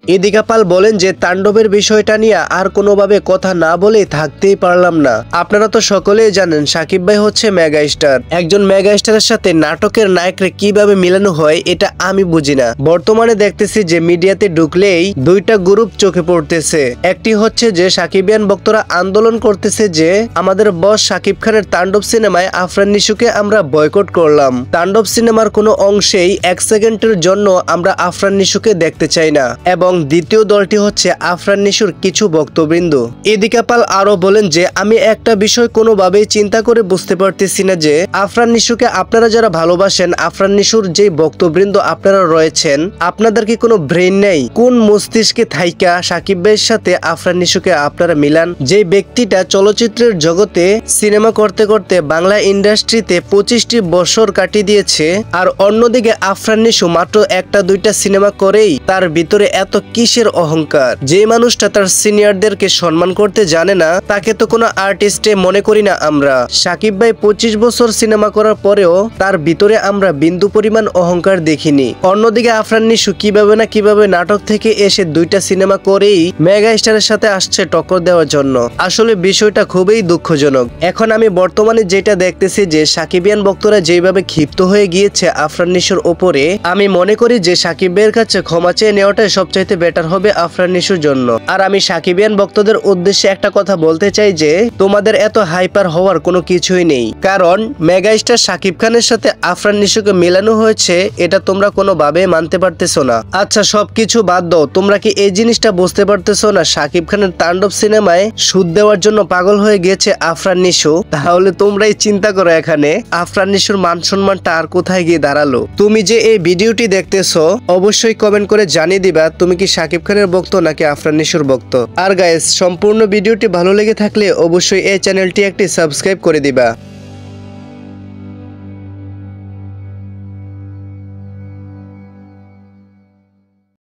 ইদিকা পাল বলেন যে তাণ্ডবের বিষয়টা নিয়ে আর কোনোভাবে কথা না বলে থাকতেই পারলাম না। আপনারা তো সকলেই জানেন সাকিব ভাই হচ্ছে মেগা স্টার। একজন মেগা স্টারের সাথে নাটকের নায়করে কিভাবে মিলানো হয় এটা আমি বুঝি না। বর্তমানে দেখতেছি যে মিডিয়াতে ঢুকলেই দুইটা গ্রুপ চোখে পড়তেছে। একটি হচ্ছে যে সাকিবিয়ান ভক্তরা আন্দোলন করতেছে যে আমাদের বস সাকিব খানের তাণ্ডব সিনেমায় আফরান নিশুকে আমরা বয়কট করলাম। তাণ্ডব সিনেমার কোনো অংশেই 1 সেকেন্ডের জন্য আমরা আফরান নিশুকে দেখতে চাই না। এবং দ্বিতীয় দলটি হচ্ছে আফরান নিশুর কিছু ভক্তবৃন্দ। ইদিকা পাল আরো বলেন যে আমি একটা বিষয় কোনোভাবেই চিন্তা করে বুঝতে পারতেছি না যে আফরান নিশুকে আপনারা যারা ভালোবাসেন, আফরান নিশুর যে ভক্তবৃন্দ আপনারা রয়েছেন, আপনাদের কি কোনো ব্রেন নেই? কোন মস্তিষ্কে থাইকা সাকিব ভাইয়ের সাথে আফরান নিশুকে আপনারা মিলান? যে ব্যক্তিটা চলচ্চিত্রের জগতে সিনেমা করতে করতে বাংলা ইন্ডাস্ট্রিতে 25টি বছর কাটিয়ে দিয়েছে, আর অন্যদিকে আফরান নিশু মাত্র একটা দুইটা সিনেমা করেই তার ভিতরে এত কিসের অহংকার? যে মানুষটা তার সিনিয়রদেরকে সম্মান করতে জানে না, তাকে তো কোনো আর্টিস্টে মনে করি না আমরা। সাকিব ভাই 25 বছর সিনেমা করার পরেও তার ভিতরে আমরা বিন্দু পরিমাণ অহংকার দেখিনি। অন্যদিকে আফরান নিশু কিভাবে না কিভাবে নাটক থেকে এসে দুইটা সিনেমা করেই মেগা স্টারের সাথে আসছে টক্কর দেওয়ার জন্য। আসলে বিষয়টা খুবই দুঃখজনক। এখন আমি বর্তমানে যেটা দেখতেছি যে সাকিবিয়ান ভক্তরা যেভাবে ক্ষিপ্ত হয়ে গিয়েছে আফরান নিশুর ওপরে, আমি মনে করি যে সাকিব ভাইয়ের কাছে ক্ষমা চেয়ে নেওয়াটাই সবচাইতে বেটার হবে আফরান নিশুর জন্য। আর আমি সাকিবিয়ান ভক্তদের উদ্দেশ্যে একটা কথা বলতে চাই যে তোমাদের এত হাইপার হওয়ার কোনো কিছুই নেই, কারণ মেগা স্টার সাকিব খানের সাথে আফরান নিশুকে মেলানো হয়েছে, এটা তোমরা কোনোভাবে মানতে পারতেছো না। আচ্ছা সবকিছু বাদ দাও, তোমরা কি এই জিনিসটা বুঝতে পারতেছো না সাকিব খানের তাণ্ডব সিনেমায় সুদ দেওয়ার জন্য পাগল হয়ে গিয়েছে আফরান নিশু? তাহলে তোমরাই চিন্তা করো এখানে আফরান নিশুর মান সম্মানটা আর কোথায় গিয়ে দাঁড়ালো। তুমি যে এই ভিডিওটি দেখতেছো অবশ্যই কমেন্ট করে জানিয়ে দিবা তুমি কি সাকিব খানের ভক্ত নাকি আফরান নিশুর ভক্ত। আর গাইস, সম্পূর্ণ ভিডিওটি ভালো লেগে থাকলে অবশ্যই এই চ্যানেলটি একটি সাবস্ক্রাইব করে দিবা।